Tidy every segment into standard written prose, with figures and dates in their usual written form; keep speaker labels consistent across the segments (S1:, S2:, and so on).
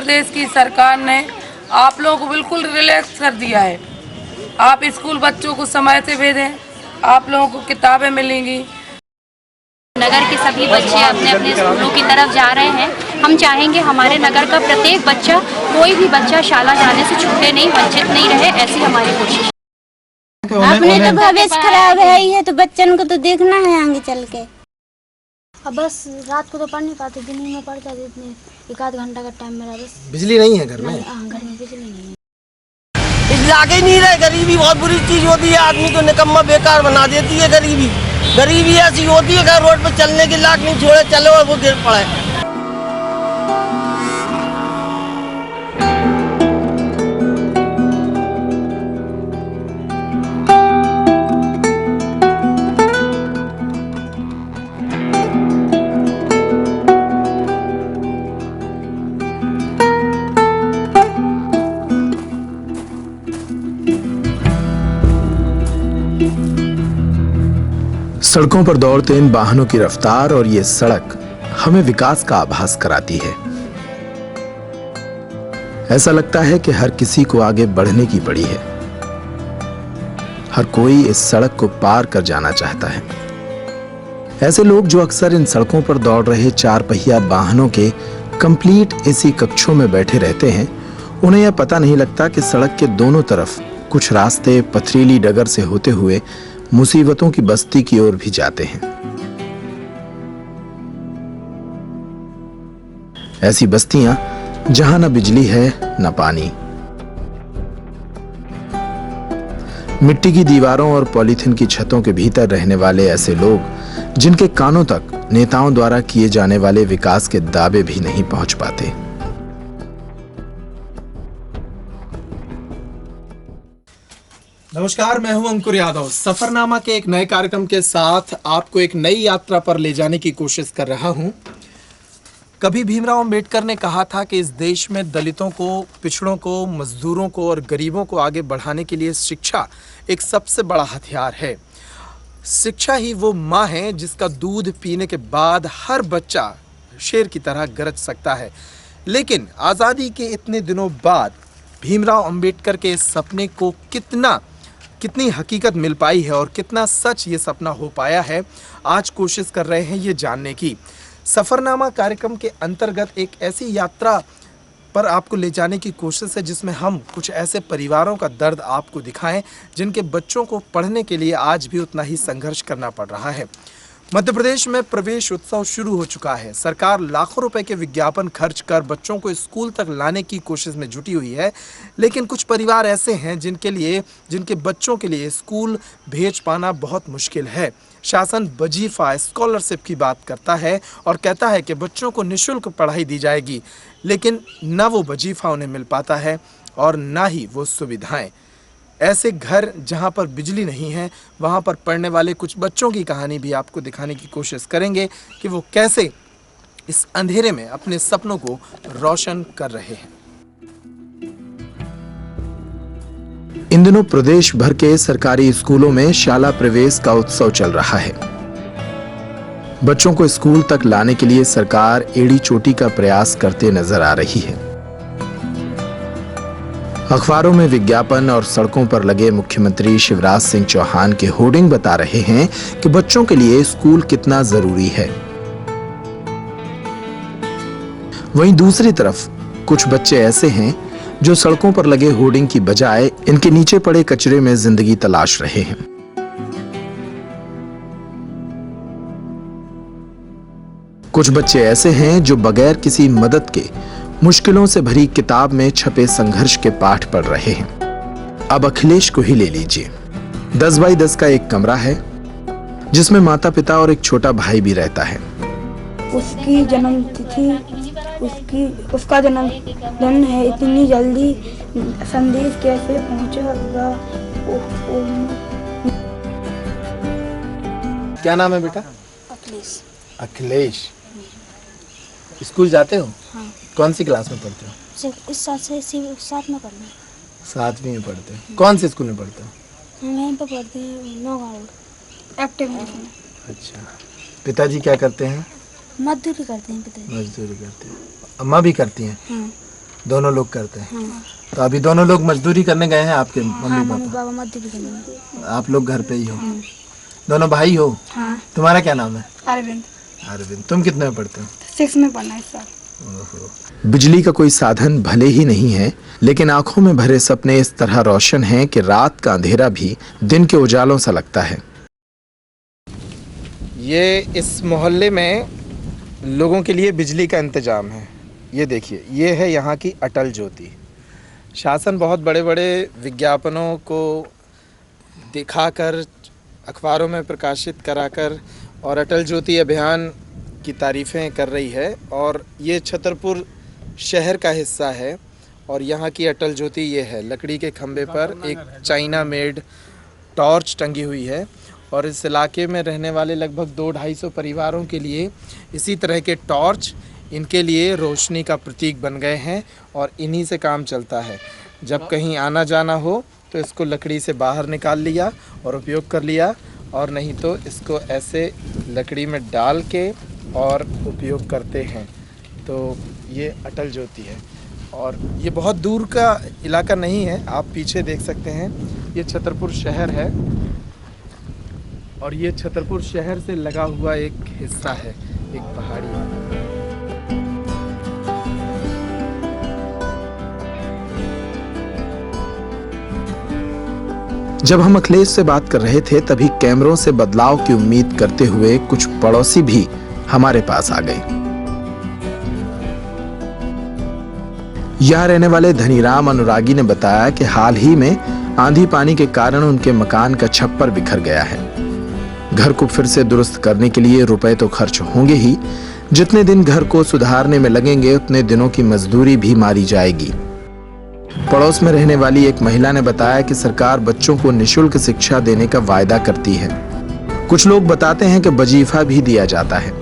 S1: प्रदेश की सरकार ने आप लोगों को बिल्कुल रिलैक्स कर दिया है। आप स्कूल बच्चों को समय से भेजें, आप लोगों को किताबें मिलेंगी।
S2: नगर के सभी बच्चे अपने अपने स्कूलों की तरफ जा रहे हैं। हम चाहेंगे हमारे नगर का प्रत्येक बच्चा, कोई भी बच्चा शाला जाने से छूटे नहीं, वंचित नहीं रहे, ऐसी हमारी कोशिश।
S3: अपने तो भविष्य खराब है ही है, तो बच्चन को तो देखना है आगे चल के।
S4: अब बस रात को तो पढ़ नहीं पाते, दिन में पढ़ जाते इतने, एक आध घंटा का टाइम मेरा बस।
S5: बिजली नहीं है घर में?
S4: हाँ, घर में बिजली नहीं है।
S5: लागे ही नहीं रहे। गरीबी बहुत बुरी चीज होती है, आदमी को निकम्मा बेकार बना देती है गरीबी। गरीबी ऐसी होती है कि रोड पे चलने के लायक नहीं, छोड़े चलो और वो गिर पड़े।
S6: सड़कों पर दौड़ते इन वाहनों की रफ्तार और ये सड़क हमें विकास का आभास कराती है। ऐसा लगता है कि हर किसी को आगे बढ़ने की पड़ी है। हर कोई इस सड़क को पार कर जाना चाहता है। ऐसे लोग जो अक्सर इन सड़कों पर दौड़ रहे चार पहिया वाहनों के कंप्लीट एसी कक्षों में बैठे रहते हैं, उन्हें यह पता नहीं लगता कि सड़क के दोनों तरफ कुछ रास्ते पथरीली डगर से होते हुए मुसीबतों की बस्ती की ओर भी जाते हैं। ऐसी बस्तियां जहां न बिजली है न पानी, मिट्टी की दीवारों और पॉलीथिन की छतों के भीतर रहने वाले ऐसे लोग जिनके कानों तक नेताओं द्वारा किए जाने वाले विकास के दावे भी नहीं पहुंच पाते।
S7: नमस्कार, मैं हूं अंकुर यादव। सफरनामा के एक नए कार्यक्रम के साथ आपको एक नई यात्रा पर ले जाने की कोशिश कर रहा हूं। कभी भीमराव अंबेडकर ने कहा था कि इस देश में दलितों को, पिछड़ों को, मजदूरों को और गरीबों को आगे बढ़ाने के लिए शिक्षा एक सबसे बड़ा हथियार है। शिक्षा ही वो माँ है जिसका दूध पीने के बाद हर बच्चा शेर की तरह गरज सकता है। लेकिन आज़ादी के इतने दिनों बाद भीमराव अंबेडकर के इस सपने को कितनी हकीकत मिल पाई है और कितना सच ये सपना हो पाया है, आज कोशिश कर रहे हैं ये जानने की। सफ़रनामा कार्यक्रम के अंतर्गत एक ऐसी यात्रा पर आपको ले जाने की कोशिश है जिसमें हम कुछ ऐसे परिवारों का दर्द आपको दिखाएं जिनके बच्चों को पढ़ने के लिए आज भी उतना ही संघर्ष करना पड़ रहा है। मध्य प्रदेश में प्रवेश उत्सव शुरू हो चुका है। सरकार लाखों रुपए के विज्ञापन खर्च कर बच्चों को स्कूल तक लाने की कोशिश में जुटी हुई है, लेकिन कुछ परिवार ऐसे हैं जिनके बच्चों के लिए स्कूल भेज पाना बहुत मुश्किल है। शासन वजीफा स्कॉलरशिप की बात करता है और कहता है कि बच्चों को निःशुल्क पढ़ाई दी जाएगी, लेकिन न वो वजीफा उन्हें मिल पाता है और ना ही वो सुविधाएं। ऐसे घर जहां पर बिजली नहीं है, वहां पर पढ़ने वाले कुछ बच्चों की कहानी भी आपको दिखाने की कोशिश करेंगे कि वो कैसे इस अंधेरे में अपने सपनों को रोशन कर रहे हैं।
S6: इन दिनों प्रदेश भर के सरकारी स्कूलों में शाला प्रवेश का उत्सव चल रहा है। बच्चों को स्कूल तक लाने के लिए सरकार एड़ी चोटी का प्रयास करते नजर आ रही है। अखबारों में विज्ञापन और सड़कों पर लगे मुख्यमंत्री शिवराज सिंह चौहान के होर्डिंग बता रहे हैं कि बच्चों के लिए स्कूल कितना जरूरी है। वहीं दूसरी तरफ कुछ बच्चे ऐसे हैं जो सड़कों पर लगे होर्डिंग की बजाय इनके नीचे पड़े कचरे में जिंदगी तलाश रहे हैं। कुछ बच्चे ऐसे हैं जो बगैर किसी मदद के मुश्किलों से भरी किताब में छपे संघर्ष के पाठ पढ़ रहे हैं। अब अखिलेश को ही ले लीजिए। 10 बाई 10 का एक कमरा है जिसमें माता पिता और एक छोटा भाई भी रहता है।
S8: उसकी जन्म तिथि, उसका जन्मदिन है, इतनी जल्दी संदेश कैसे पहुंचेगा?
S7: क्या नाम है बेटा?
S4: अखिलेश।
S7: अखिलेश। स्कूल जाते हो?
S4: हाँ।
S7: कौन सी क्लास में पढ़ते हो?
S4: इस साल से 7 में पढ़ना।
S7: 7वीं में पढ़ते हो। कौन से स्कूल में पढ़ते हो?
S4: हम यहीं पर पढ़ते हैं, नौगांव रोड एक्टिव में।
S7: अच्छा, पिताजी क्या करते हैं?
S4: मजदूरी करते हैं पिताजी।
S7: मजदूरी करते हैं। अम्मा भी करती हैं?
S4: हाँ।
S7: दोनों लोग करते हैं। तो अभी दोनों लोग मजदूरी करने गए हैं आपके मम्मी
S4: मम्मी
S7: पापा?
S4: पापा मध्य भी करेंगे।
S7: आप लोग घर पे ही हो? दोनों भाई हो?
S8: हाँ।
S7: तुम्हारा क्या नाम है?
S8: अरविंद
S7: अरविंद। तुम कितने में पढ़ते हो?
S8: 6 में पढ़ना है इस साल।
S6: बिजली का कोई साधन भले ही नहीं है, लेकिन आंखों में भरे सपने इस तरह रोशन हैं कि रात का अंधेरा भी दिन के उजालों सा लगता है।
S7: ये इस मोहल्ले में लोगों के लिए बिजली का इंतजाम है। ये देखिए, ये है यहाँ की अटल ज्योति। शासन बहुत बड़े बड़े विज्ञापनों को दिखाकर, अखबारों में प्रकाशित कराकर और अटल ज्योति अभियान की तारीफ़ें कर रही है। और ये छतरपुर शहर का हिस्सा है और यहाँ की अटल ज्योति ये है। लकड़ी के खंभे पर एक चाइना मेड टॉर्च टंगी हुई है और इस इलाके में रहने वाले लगभग 200-250 परिवारों के लिए इसी तरह के टॉर्च इनके लिए रोशनी का प्रतीक बन गए हैं और इन्हीं से काम चलता है। जब कहीं आना जाना हो तो इसको लकड़ी से बाहर निकाल लिया और उपयोग कर लिया, और नहीं तो इसको ऐसे लकड़ी में डाल के और उपयोग करते हैं। तो ये अटल ज्योति है और ये बहुत दूर का इलाका नहीं है। आप पीछे देख सकते हैं, ये छतरपुर शहर है और ये छतरपुर शहर से लगा हुआ एक हिस्सा है, एक पहाड़ी।
S6: जब हम अखिलेश से बात कर रहे थे तभी कैमरों से बदलाव की उम्मीद करते हुए कुछ पड़ोसी भी हमारे पास आ गए। यहां रहने वाले धनीराम अनुरागी ने बताया कि हाल ही में आंधी पानी के कारण उनके मकान का छप्पर बिखर गया है। घर को फिर से दुरुस्त करने के लिए रुपए तो खर्च होंगे ही, जितने दिन घर को सुधारने में लगेंगे उतने दिनों की मजदूरी भी मारी जाएगी। पड़ोस में रहने वाली एक महिला ने बताया कि सरकार बच्चों को निशुल्क शिक्षा देने का वायदा करती है। कुछ लोग बताते हैं कि वजीफा भी दिया जाता है,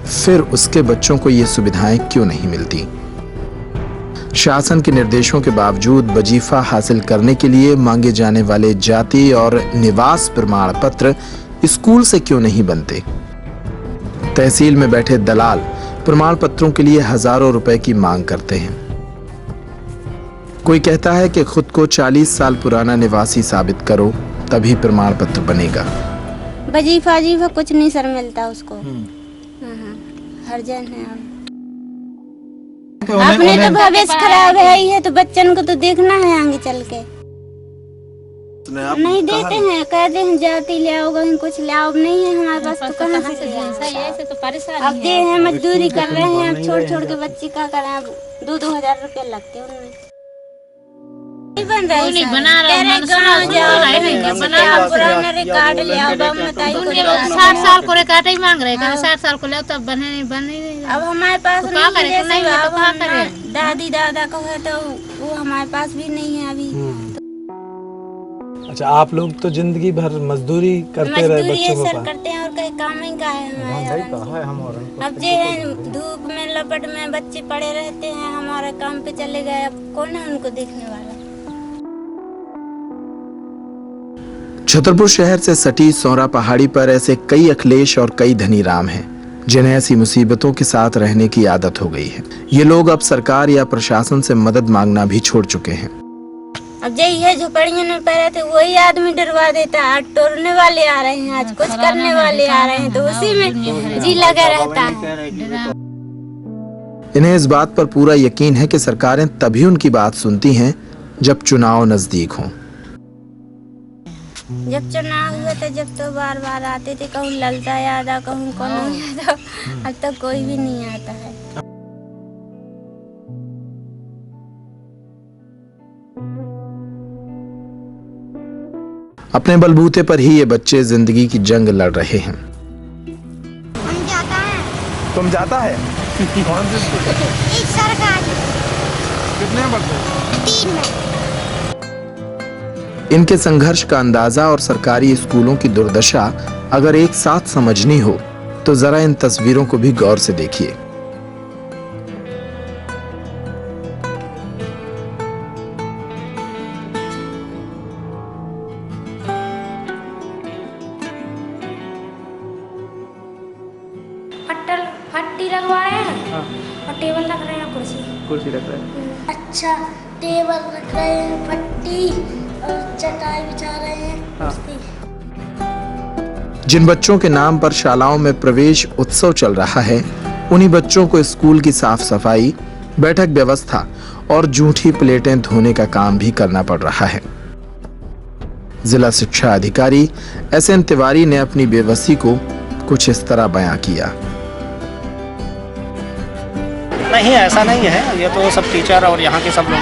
S6: फिर उसके बच्चों को ये सुविधाएं क्यों नहीं मिलती? शासन के निर्देशों के बावजूद वजीफा हासिल करने के लिए मांगे जाने वाले जाति और निवास प्रमाण पत्र स्कूल से क्यों नहीं बनते? तहसील में बैठे दलाल प्रमाण पत्रों के लिए हजारों रुपए की मांग करते हैं। कोई कहता है कि खुद को 40 साल पुराना निवासी साबित करो तभी प्रमाण पत्र बनेगा।
S3: वजीफा कुछ नहीं सर मिलता उसको। हर जन है। अपने तो भविष्य खराब है ही है, तो बच्चन को तो देखना है आगे चल के। नहीं देते हैं, कहते हैं जाती ले आओ, कुछ ले आओ, नहीं है हमारे पास तो कहाँ से ले। अब दे हैं मजदूरी कर रहे हैं, अब छोड़ छोड़ के बच्ची क्या करें, अब 2-2 हजार रुपये लगते हैं उनमें। नहीं बन रहा है, बना रहा पुराना रिकॉर्ड ले आओ,
S9: 60 साल को रिकॉर्ड ही मांग रहे हैं, 60 साल को ले तब बने नहीं।
S3: अब हमारे पास
S9: तो क्या करें, तो नहीं है तो क्या करें?
S3: दादी दादा को है तो वो हमारे पास भी नहीं है अभी।
S7: अच्छा, आप लोग तो जिंदगी भर मजदूरी करते रहे बच्चों को
S3: सर करते हैं और कहीं काम ही का है हमारा। अब जे है धूप में लपट में बच्चे पड़े रहते हैं, हमारे काम पे चले गए, अब कौन है उनको देखने वाला?
S6: छतरपुर शहर से सटी सौरा पहाड़ी पर ऐसे कई अखिलेश और कई धनीराम हैं जिन्हें ऐसी मुसीबतों के साथ रहने की आदत हो गई है। ये लोग अब सरकार या प्रशासन से मदद मांगना भी छोड़ चुके हैं।
S3: अब यही है झोपड़ियों में पड़े थे वही आदमी डरवा देता है। आज तोड़ने वाले आ रहे हैं, आज कुछ करने वाले आ रहे हैं, तो उसी में जी लगा रहता है।
S6: इन्हें इस बात पर पूरा यकीन है कि सरकारें तभी उनकी बात सुनती हैं जब चुनाव नजदीक हों।
S3: जब चुनाव हुआ था, जब तो बार बार आते थे, कहूँ ललता यादव, कहूँ कौन यादव, अब तक कोई भी नहीं आता है।
S6: अपने बलबूते पर ही ये बच्चे जिंदगी की जंग लड़ रहे हैं।
S3: हम जाता है।
S7: तुम जाता है? कौन से स्कूल?
S3: एक सरकार।
S7: कितने में पढ़ते हो?
S3: 3 में।
S6: इनके संघर्ष का अंदाजा और सरकारी स्कूलों की दुर्दशा अगर एक साथ समझनी हो तो जरा इन तस्वीरों को भी गौर से देखिए।
S4: पट्टी लगवाए हैं और टेबल रख रहे हैं, कुर्सी
S7: रख रहे हैं।
S3: अच्छा टेबल रख रहे हैं, पट्टी और चटाई बिछा रहे हैं।
S6: जिन बच्चों के नाम पर शालाओं में प्रवेश उत्सव चल रहा है, उन्हीं बच्चों को स्कूल की साफ सफाई, बैठक व्यवस्था और जूठी प्लेटें धोने का काम भी करना पड़ रहा है। जिला शिक्षा अधिकारी SN तिवारी ने अपनी बेबसी को कुछ इस तरह बयां किया।
S10: नहीं, ऐसा नहीं है। ये तो सब टीचर और यहाँ के सब लोग,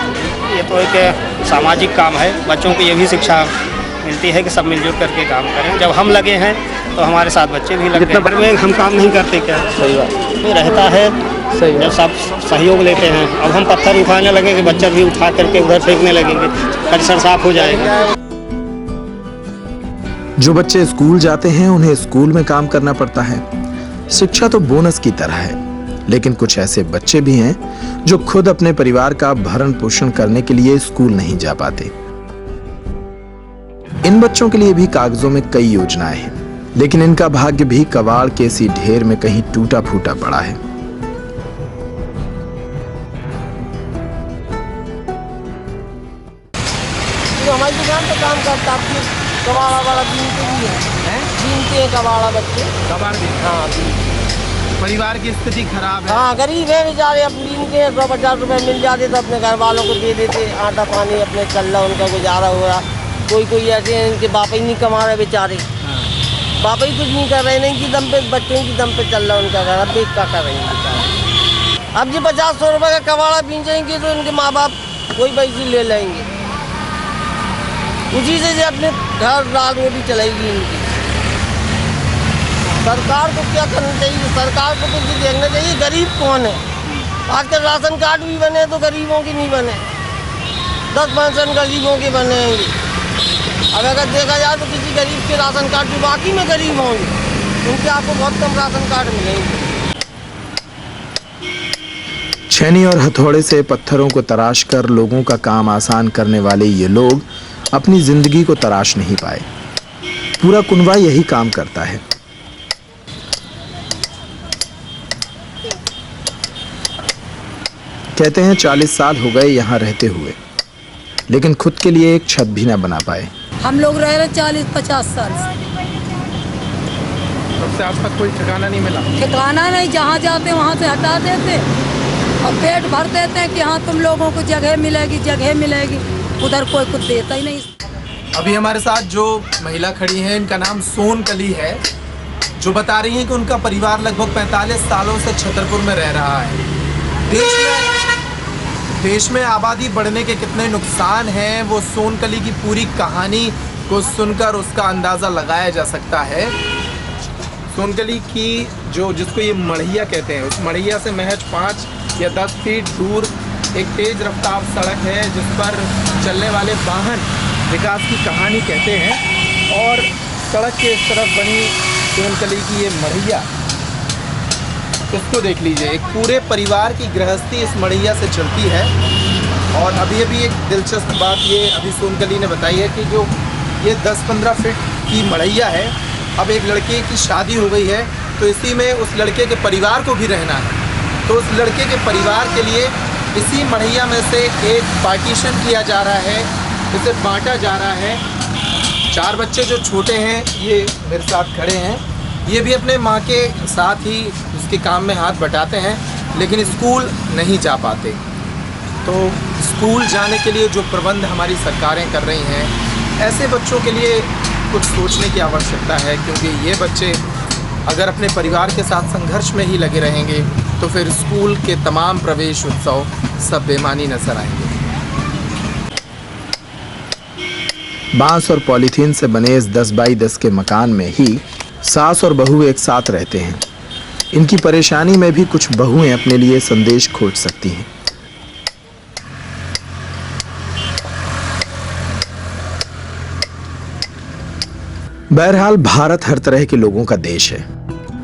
S10: ये तो एक सामाजिक काम है। बच्चों को ये भी शिक्षा मिलती है कि सब मिलजुल करके काम करें। जब हम लगे हैं तो हमारे साथ बच्चे भी लगे हैं। में हम काम नहीं करते क्या? सही बात ये रहता है। सही जब सब सहयोग लेते हैं। अब हम पत्थर उठाने लगेंगे, बच्चा भी उठा करके उधर फेंकने लगेंगे, परिसर साफ हो जाएगा।
S6: जो बच्चे स्कूल जाते हैं उन्हें स्कूल में काम करना पड़ता है। शिक्षा तो बोनस की तरह है, लेकिन कुछ ऐसे बच्चे भी हैं जो खुद अपने परिवार का भरण पोषण करने के लिए स्कूल नहीं जा पाते। इन बच्चों के लिए भी कागजों में कई योजनाएं हैं, लेकिन इनका भाग्य भी कबाड़ के इसी ढेर में कहीं टूटा फूटा पड़ा है।
S5: जो हमारी दुकान पे काम करता है, कबाड़ा वाला बीनते भी है, बीनते हैं कबाड़ा बच्चे।
S7: कबाड़ भी?
S5: हाँ,
S7: परिवार की स्थिति खराब है।
S5: हाँ, गरीब है बेचारे। अब बीनते हैं, 100-50 रुपए मिल जाते तो अपने घर वालों को दे देते, आटा पानी अपने चल रहा, उनका गुजारा हो रहा। कोई ऐसे हैं इनके बाप ही नहीं कमा रहे बेचारे। बाप ही कुछ नहीं कर रहे, नहीं की दम पे, बच्चों की दम पे चल रहा उनका घर। अब देख क्या कर रहे हैं बेचारे। अब जी 50-100 रुपए का कबाड़ा बींचेंगे तो इनके माँ बाप कोई पैसे ले लेंगे, उसी से अपने घर दाल रोटी चलेगी इनकी। सरकार को क्या करना चाहिए? सरकार को तो देखना चाहिए गरीब कौन है। आजकल राशन कार्ड भी बने तो गरीबों के नहीं बने, 10% गरीबों के बनेंगे। अब अगर देखा जाए तो किसी गरीब के राशन कार्ड जो बाकी में गरीब होंगे, उनके आपको बहुत कम राशन कार्ड मिलेंगे।
S6: छेनी और हथौड़े से पत्थरों को तराश कर लोगों का काम आसान करने वाले ये लोग अपनी जिंदगी को तराश नहीं पाए। पूरा कुनबा यही काम करता है। कहते हैं 40 साल हो गए यहाँ रहते हुए, लेकिन खुद के लिए एक छत भी ना बना पाए।
S1: हम लोग रह रहे 40-50 साल से।
S7: तब से आज तक कोई ठिकाना नहीं मिला?
S1: ठिकाना नहीं, जहाँ जाते वहाँ से हटा देते और पेट भर देते हैं कि हाँ तुम लोगों को जगह मिलेगी। उधर कोई कुछ देता ही नहीं।
S7: अभी हमारे साथ जो महिला खड़ी हैं, इनका नाम सोनकली है, जो बता रही हैं कि उनका परिवार लगभग 45 सालों से छतरपुर में रह रहा है। देश में आबादी बढ़ने के कितने नुकसान हैं, वो सोनकली की पूरी कहानी को सुनकर उसका अंदाज़ा लगाया जा सकता है। सोनकली की जिसको ये मढ़िया कहते हैं, उस मढ़िया से महज 5 या 10 फीट दूर एक तेज रफ्तार सड़क है, जिस पर चलने वाले वाहन विकास की कहानी कहते हैं। और सड़क के इस तरफ बनी सोनकली की ये मढ़िया, उसको देख लीजिए। एक पूरे परिवार की गृहस्थी इस मढ़िया से चलती है। और अभी एक दिलचस्प बात ये अभी सोनकली ने बताई है कि जो ये 10-15 फीट की मढ़िया है, अब एक लड़के की शादी हो गई है तो इसी में उस लड़के के परिवार को भी रहना है। तो उस लड़के के परिवार के लिए इसी मढ़िया में से एक पार्टीशन किया जा रहा है, इसे बांटा जा रहा है। 4 बच्चे जो छोटे हैं, ये मेरे साथ खड़े हैं, ये भी अपने माँ के साथ ही उसके काम में हाथ बटाते हैं, लेकिन स्कूल नहीं जा पाते। तो स्कूल जाने के लिए जो प्रबंध हमारी सरकारें कर रही हैं, ऐसे बच्चों के लिए कुछ सोचने की आवश्यकता है, क्योंकि ये बच्चे अगर अपने परिवार के साथ संघर्ष में ही लगे रहेंगे तो फिर स्कूल के तमाम प्रवेश उत्सव सब बेमानी नजर आएंगे।
S6: बांस और पॉलीथीन से बने इस 10 बाई 10 के मकान में ही सास और बहू एक साथ रहते हैं। इनकी परेशानी में भी कुछ बहुएं अपने लिए संदेश खोज सकती हैं। बहरहाल भारत हर तरह के लोगों का देश है।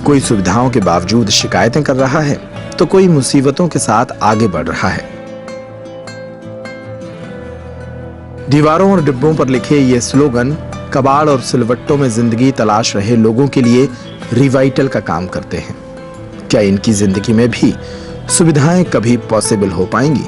S6: कोई सुविधाओं के बावजूद शिकायतें कर रहा है तो कोई मुसीबतों के साथ आगे बढ़ रहा है। दीवारों और डिब्बों पर लिखे ये स्लोगन कबाड़ और सिलवट्टों में जिंदगी तलाश रहे लोगों के लिए रिवाइटल का काम करते हैं। क्या इनकी जिंदगी में भी सुविधाएं कभी पॉसिबल हो पाएंगी?